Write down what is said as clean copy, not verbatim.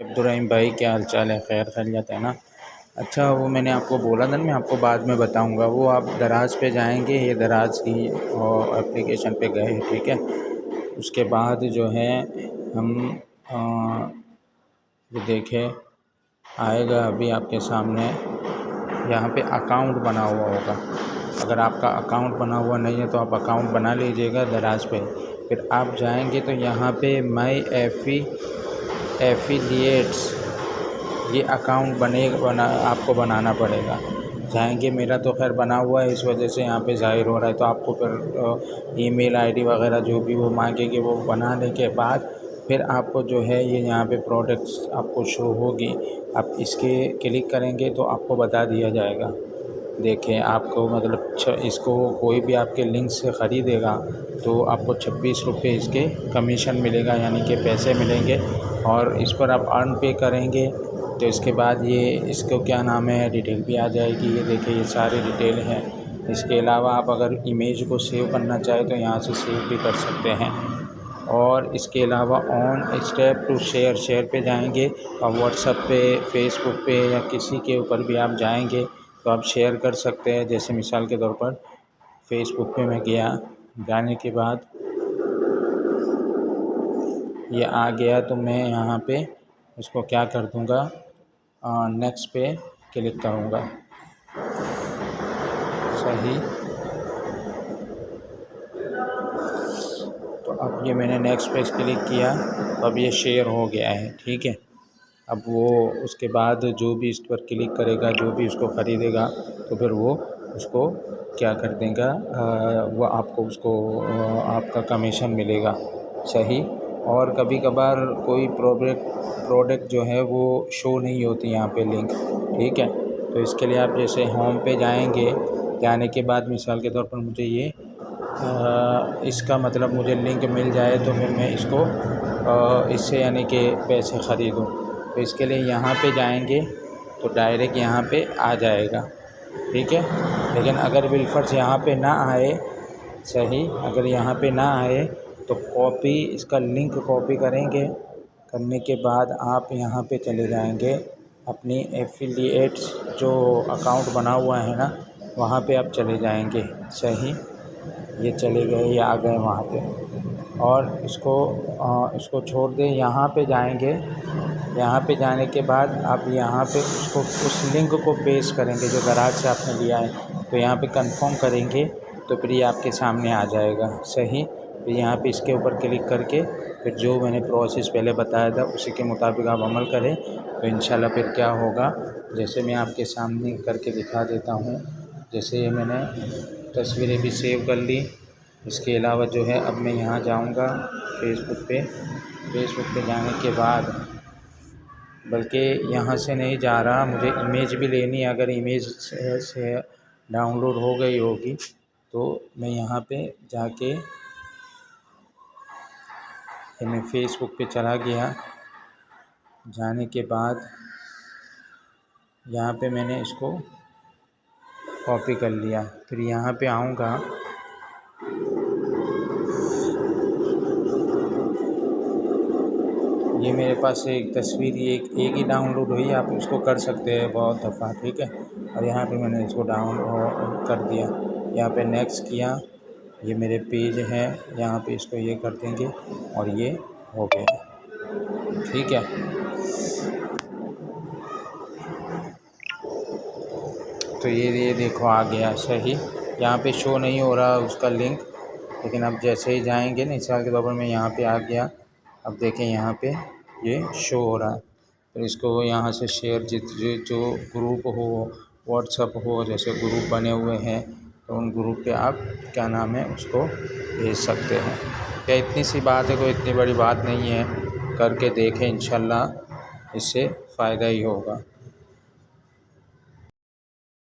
अब्दुर्रहीम भाई, क्या हाल चाल है? खैर खैरियत है ना? अच्छा, वो मैंने आपको बोला था ना, मैं आपको बाद में बताऊंगा। वो आप दराज पे जाएंगे, ये दराज की और एप्लीकेशन पे गए, ठीक है। उसके बाद जो है हम ये देखें, आएगा अभी आपके सामने। यहाँ पे अकाउंट बना हुआ होगा। अगर आपका अकाउंट बना हुआ नहीं है तो आप अकाउंट बना लीजिएगा दराज पे। फिर आप जाएंगे तो यहाँ पे माई एफिलिएट्स, ये अकाउंट बना आपको बनाना पड़ेगा। जाएंगे, मेरा तो खैर बना हुआ है, इस वजह से यहाँ पे ज़ाहिर हो रहा है। तो आपको फिर ईमेल आईडी वगैरह जो भी वो मांगेंगे, वो बनाने के बाद फिर आपको जो है ये यहाँ पे प्रोडक्ट्स आपको शो होगी। आप इसके क्लिक करेंगे तो आपको बता दिया जाएगा। देखें, आपको मतलब इसको कोई भी आपके लिंक से ख़रीदेगा तो आपको 26 रुपये इसके कमीशन मिलेगा, यानी कि पैसे मिलेंगे। और इस पर आप अर्न पे करेंगे तो इसके बाद ये इसको क्या नाम है, डिटेल भी आ जाएगी। ये देखिए, ये सारी डिटेल हैं। इसके अलावा आप अगर इमेज को सेव करना चाहें तो यहाँ से सेव भी कर सकते हैं। और इसके अलावा ऑन स्टेप टू शेयर पे जाएंगे और व्हाट्सएप पे, फेसबुक पे या किसी के ऊपर भी आप जाएंगे तो आप शेयर कर सकते हैं। जैसे मिसाल के तौर पर फेसबुक पे मैं गया, जाने के बाद ये आ गया तो मैं यहाँ पे इसको क्या कर दूँगा, नेक्स्ट पे क्लिक करूँगा। सही, तो अब ये मैंने नेक्स्ट पे क्लिक किया तो अब ये शेयर हो गया है, ठीक है। अब वो उसके बाद जो भी इस पर क्लिक करेगा, जो भी उसको ख़रीदेगा, तो फिर वो उसको क्या कर देगा, वो आपको उसको आपका कमीशन मिलेगा। सही। और कभी कभार कोई प्रोडक्ट जो है वो शो नहीं होती यहाँ पे लिंक, ठीक है। तो इसके लिए आप जैसे होम पे जाएंगे, जाने के बाद मिसाल के तौर पर मुझे ये इसका मतलब मुझे लिंक मिल जाए तो फिर मैं इसको इससे यानी कि पैसे ख़रीदूँ। तो इसके लिए यहाँ पे जाएंगे तो डायरेक्ट यहाँ पे आ जाएगा, ठीक है। लेकिन अगर बिलफर्ज यहाँ पे ना आए, सही, अगर यहाँ पे ना आए तो कॉपी, इसका लिंक कॉपी करेंगे। करने के बाद आप यहाँ पे चले जाएंगे, अपनी एफिलिएट्स जो अकाउंट बना हुआ है ना, वहाँ पे आप चले जाएंगे। सही, ये चले गए, ये आ गए वहाँ पे। और इसको छोड़ दें, यहाँ पे जाएंगे। यहाँ पे जाने के बाद आप यहाँ पे उसको उस लिंक को पेस्ट करेंगे जो दराज से आपने लिया है। तो यहाँ पे कंफर्म करेंगे तो फिर ये आपके सामने आ जाएगा। सही, फिर यहाँ पे इसके ऊपर क्लिक करके फिर जो मैंने प्रोसेस पहले बताया था उसी के मुताबिक आप अमल करें तो इंशाल्लाह फिर क्या होगा, जैसे मैं आपके सामने करके दिखा देता हूँ। जैसे ये मैंने तस्वीरें भी सेव कर ली। इसके अलावा जो है अब मैं यहाँ जाऊँगा फेसबुक पे जाने के बाद, बल्कि यहाँ से नहीं जा रहा, मुझे इमेज भी लेनी है। अगर इमेज से डाउनलोड हो गई होगी तो मैं यहाँ पे जाके, मैं फेसबुक पे चला गया। जाने के बाद यहाँ पे मैंने इसको कॉपी कर लिया। फिर यहाँ पे आऊँगा, ये मेरे पास एक तस्वीर एक ही डाउनलोड हुई, आप इसको कर सकते हैं बहुत दफ़ा, ठीक है। और यहाँ पे मैंने इसको डाउनलोड कर दिया। यहाँ पे नेक्स्ट किया, ये मेरे पेज है, यहाँ पे इसको ये कर देंगे और ये हो गया, ठीक है। तो ये देखो आ गया। सही, यहाँ पे शो नहीं हो रहा उसका लिंक, लेकिन अब जैसे ही जाएंगे ना, मिसाल के तौर पर मैं यहाँ पे आ गया। अब देखें यहाँ पे ये शो हो रहा है। फिर इसको यहाँ से शेयर, जो ग्रुप हो, व्हाट्सअप हो, जैसे ग्रुप बने हुए हैं तो उन ग्रुप पे आप क्या नाम है उसको भेज सकते हैं। क्या इतनी सी बात है, कोई इतनी बड़ी बात नहीं है। करके देखें, इंशाल्लाह इससे फ़ायदा ही होगा।